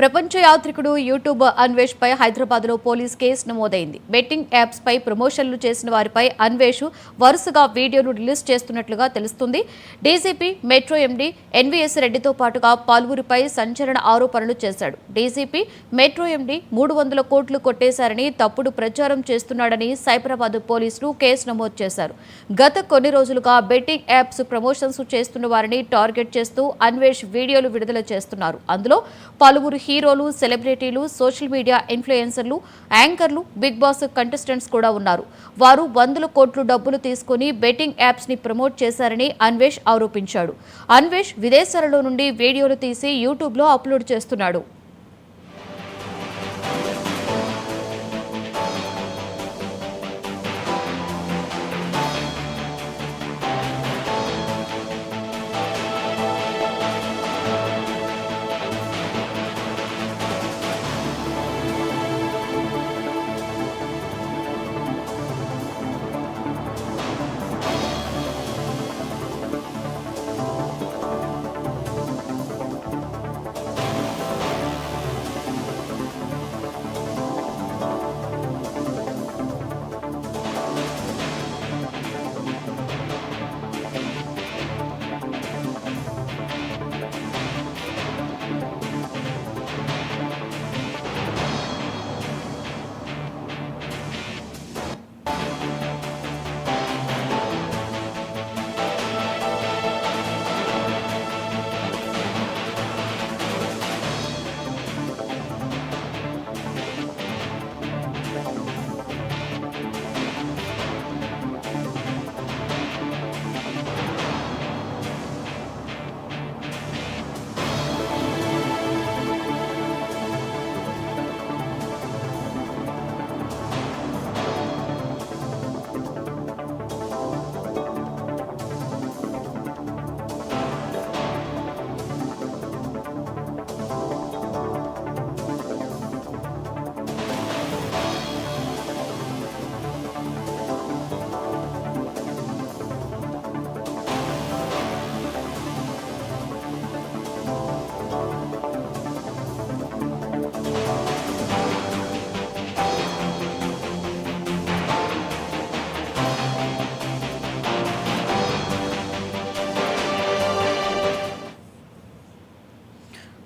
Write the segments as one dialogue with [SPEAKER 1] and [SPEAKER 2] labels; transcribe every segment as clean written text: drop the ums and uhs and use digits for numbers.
[SPEAKER 1] ప్రపంచ యాత్రికుడు యూట్యూబర్ అన్వేష్ పై హైదరాబాద్ లో police case నమోదైంది. బెట్టింగ్ యాప్స్ పై ప్రమోషన్లు చేసిన వారిపై అన్వేష్ వరుసగా వీడియోలు రిలీజ్ చేస్తున్నట్లుగా తెలుస్తుంది. డీజీపీ మెట్రో ఎండీ ఎన్వీఎస్ రెడ్డితో పాటుగా పలువురిపై సంచలన ఆరోపణలు చేశాడు. డీజీపీ మెట్రో ఎండీ 300 కోట్లు కొట్టేశారని తప్పుడు ప్రచారం చేస్తున్నాడని సైబరాబాద్ పోలీసులు కేసు నమోదు చేశారు. గత కొన్ని రోజులుగా బెట్టింగ్ యాప్స్ ప్రమోషన్స్ చేస్తున్న వారిని టార్గెట్ చేస్తూ అన్వేష్ వీడియోలు విడుదల చేస్తున్నారు. అందులో పలువురు హీరోలు, సెలబ్రిటీలు, సోషల్ మీడియా ఇన్ఫ్లుయెన్సర్లు, యాంకర్లు, బిగ్ బాస్ కంటెస్టెంట్స్ కూడా ఉన్నారు. వారు 100 కోట్లు డబ్బులు తీసుకుని బెట్టింగ్ యాప్స్ ని ప్రమోట్ చేశారని అన్వేష్ ఆరోపించాడు. అన్వేష్ విదేశాలలో నుండి వీడియోలు తీసి యూట్యూబ్ లో అప్లోడ్ చేస్తున్నాడు.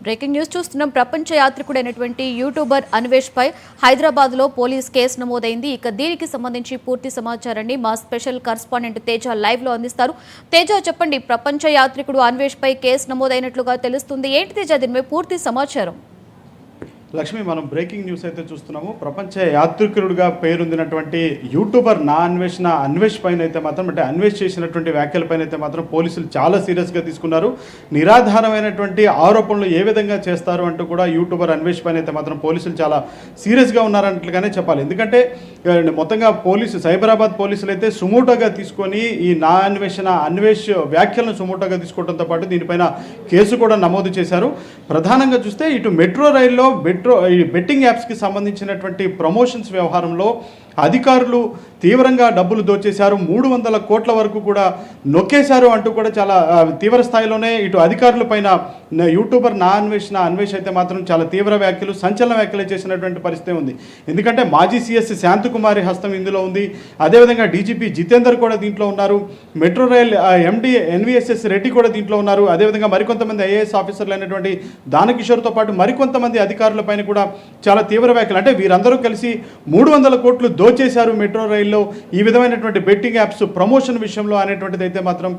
[SPEAKER 1] బ్రేకింగ్ న్యూస్ చూస్తున్నాం. ప్రపంచ యాత్రికుడైనటువంటి యూట్యూబర్ అన్వేష్ పై హైదరాబాద్ లో పోలీస్ కేసు నమోదైంది. ఇక దీనికి సంబంధించి పూర్తి సమాచారాన్ని మా స్పెషల్ కరెస్పాండెంట్ తేజ లైవ్ లో అందిస్తారు. తేజ, చెప్పండి, ప్రపంచ యాత్రికుడు అన్వేష్ పై కేసు నమోదైనట్లుగా తెలుస్తుంది. ఏంటి తేజ దీనిపై పూర్తి సమాచారం?
[SPEAKER 2] లక్ష్మి, మనం బ్రేకింగ్ న్యూస్ అయితే చూస్తున్నాము. ప్రపంచ యాత్రికుడిగా పేరొందినటువంటి యూట్యూబర్ అన్వేష్ పైన అయితే మాత్రం, అంటే అన్వేష్ చేసినటువంటి వ్యాఖ్యలపైన అయితే మాత్రం పోలీసులు చాలా సీరియస్గా తీసుకున్నారు. నిరాధారమైనటువంటి ఆరోపణలు ఏ విధంగా చేస్తారు అంటూ కూడా యూట్యూబర్ అన్వేష్ పైన అయితే మాత్రం పోలీసులు చాలా సీరియస్గా ఉన్నారన్నట్లుగానే చెప్పాలి. ఎందుకంటే మొత్తంగా సైబరాబాద్ పోలీసులు అయితే సుమోటోగా తీసుకొని ఈ అన్వేష్ వ్యాఖ్యలను సుమోటోగా తీసుకోవడంతో పాటు దీనిపైన కేసు కూడా నమోదు చేశారు. ప్రధానంగా చూస్తే ఇటు మెట్రో రైల్లో ఈ బెట్టింగ్ యాప్స్కి సంబంధించినటువంటి ప్రమోషన్స్ వ్యవహారంలో అధికారులు తీవ్రంగా డబ్బులు దోచేశారు, 300 కోట్ల వరకు కూడా నొక్కేశారు అంటూ కూడా చాలా తీవ్ర స్థాయిలోనే ఇటు అధికారుల పైన యూట్యూబర్ అన్వేష్ అయితే మాత్రం చాలా తీవ్ర వ్యాఖ్యలు, సంచలన వ్యాఖ్యలు చేసినటువంటి పరిస్థితి ఉంది. ఎందుకంటే మాజీ సీఎస్ శాంతకుమారి హస్తం ఇందులో ఉంది. అదేవిధంగా డీజీపీ జితేందర్ కూడా దీంట్లో ఉన్నారు. Metro rail MD NVS Reddy కూడా దీంట్లో ఉన్నారు. అదేవిధంగా మరికొంతమంది ఐఏఎస్ ఆఫీసర్లు అయినటువంటి దానకిషోర్తో పాటు మరికొంతమంది అధికారుల పైన కూడా చాలా తీవ్ర వ్యాఖ్యలు, అంటే వీరందరూ కలిసి 300 కోట్లు దోచేశారు మెట్రో రైల్లో ఈ విధమైనటువంటి బెట్టింగ్ యాప్స్ ప్రమోషన్ విషయంలో అనేటువంటిది అయితే మాత్రం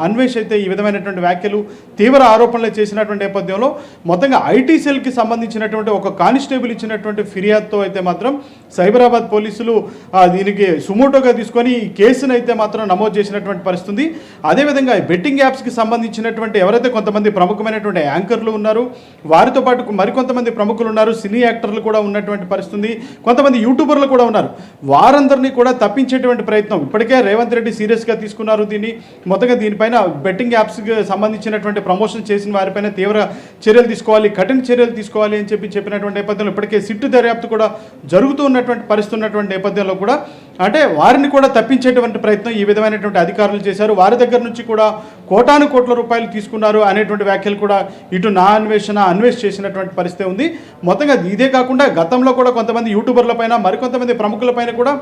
[SPEAKER 2] అన్వేష్ అయితే ఈ విధమైనటువంటి వ్యాఖ్యలు, తీవ్ర ఆరోపణలు చేసినటువంటి నేపథ్యంలో మొత్తంగా ఐటీ సెల్కి సంబంధించినటువంటి ఒక కానిస్టేబుల్ ఇచ్చినటువంటి ఫిర్యాదుతో అయితే మాత్రం సైబరాబాద్ పోలీసులు దీనికి సుమోటోగా తీసుకొని ఈ కేసును అయితే మాత్రం నమోదు చేసినటువంటి పరిస్థితి. అదేవిధంగా బెట్టింగ్ యాప్స్కి సంబంధించినటువంటి ఎవరైతే కొంతమంది ప్రముఖమైనటువంటి యాంకర్లు ఉన్నారు, వారితో పాటు మరికొంతమంది ప్రముఖులు ఉన్నారు, సినీ యాక్టర్లు కూడా ఉన్నటువంటి పరిస్థితి, కొంతమంది యూట్యూబర్లు కూడా ఉన్నారు. వారందరినీ కూడా తప్పించేటువంటి ప్రయత్నం ఇప్పటికే రేవంత్ రెడ్డి సీరియస్గా తీసుకున్నారు. మొత్తంగా దీనిపైన బెట్టింగ్ యాప్స్కి సంబంధించినటువంటి ప్రమోషన్ చేసిన వారిపైన తీవ్ర చర్యలు తీసుకోవాలి, కఠిన చర్యలు తీసుకోవాలి అని చెప్పినటువంటి నేపథ్యంలో ఇప్పటికే సిట్టు దర్యాప్తు కూడా జరుగుతూ ఉన్నటువంటి పరిస్థితి ఉన్నటువంటి నేపథ్యంలో కూడా అంటే వారిని కూడా తప్పించేటువంటి ప్రయత్నం ఈ విధమైనటువంటి అధికారులు చేశారు. వారి దగ్గర నుంచి కూడా కోటాను కోట్ల రూపాయలు తీసుకున్నారు అనేటువంటి వ్యాఖ్యలు కూడా ఇటు నా అన్వేష్ చేసినటువంటి పరిస్థితి ఉంది. మొత్తంగా ఇదే కాకుండా గతంలో కూడా కొంతమంది యూట్యూబర్ల పైన మరికొంతమంది ప్రముఖుల పైన కూడా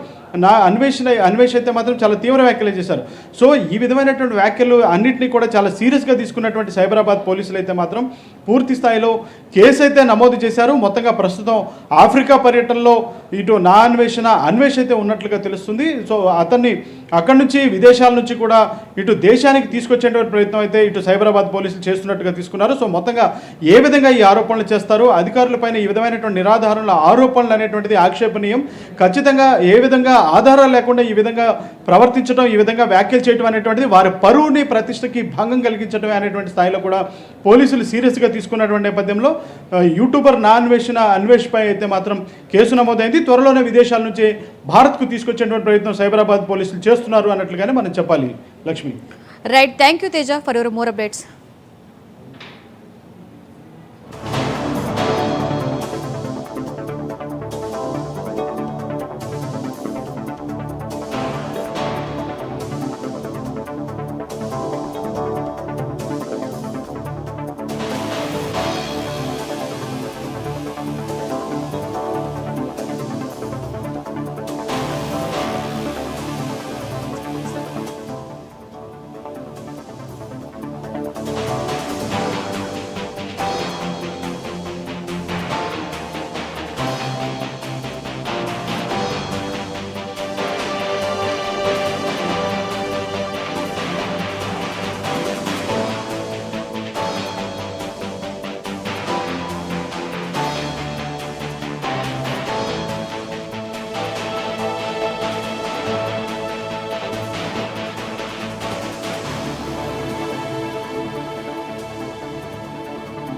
[SPEAKER 2] నా అన్వేష్ అయితే మాత్రం చాలా తీవ్ర వ్యాఖ్యలు చేశారు. సో ఈ విధమైనటువంటి వ్యాఖ్యలు అన్నింటినీ కూడా చాలా సీరియస్గా తీసుకున్నటువంటి సైబరాబాద్ పోలీసులు అయితే మాత్రం పూర్తి స్థాయిలో కేసు అయితే నమోదు చేశారు. మొత్తంగా ప్రస్తుతం ఆఫ్రికా పర్యటనలో ఇటు నా అన్వేష్ అయితే ఉన్నట్లుగా తెలుస్తుంది. సో అతన్ని అక్కడి నుంచి విదేశాల నుంచి కూడా ఇటు దేశానికి తీసుకొచ్చేటువంటి ప్రయత్నం అయితే ఇటు సైబరాబాద్ పోలీసులు చేస్తున్నట్టుగా తీసుకున్నారు. సో మొత్తంగా ఏ విధంగా ఈ ఆరోపణలు చేస్తారు, అధికారులపైన ఈ విధమైనటువంటి నిరాధారణల ఆరోపణలు అనేటువంటిది ఆక్షేపణీయం. ఖచ్చితంగా ఏ విధంగా ఆధారాలు లేకుండా ఈ విధంగా ప్రవర్తించడం, ఈ విధంగా వ్యాఖ్యలు చేయడం అనేటువంటిది వారి పరువుని ప్రతిష్టకి భంగం కలిగించడం అనేటువంటి స్థాయిలో కూడా పోలీసులు సీరియస్గా తీసుకున్నటువంటి నేపథ్యంలో యూట్యూబర్ నా అన్వేష్ పై అయితే మాత్రం కేసు నమోదైంది. త్వరలోనే విదేశాల నుంచి భారత్కు తీసుకొచ్చేటువంటి ప్రయత్నం సైబరాబాద్ పోలీసులు చేస్తున్నారు అన్నట్లుగానే మనం చెప్పాలి. Lakshmi.
[SPEAKER 1] Right, thank you Teja for your more updates.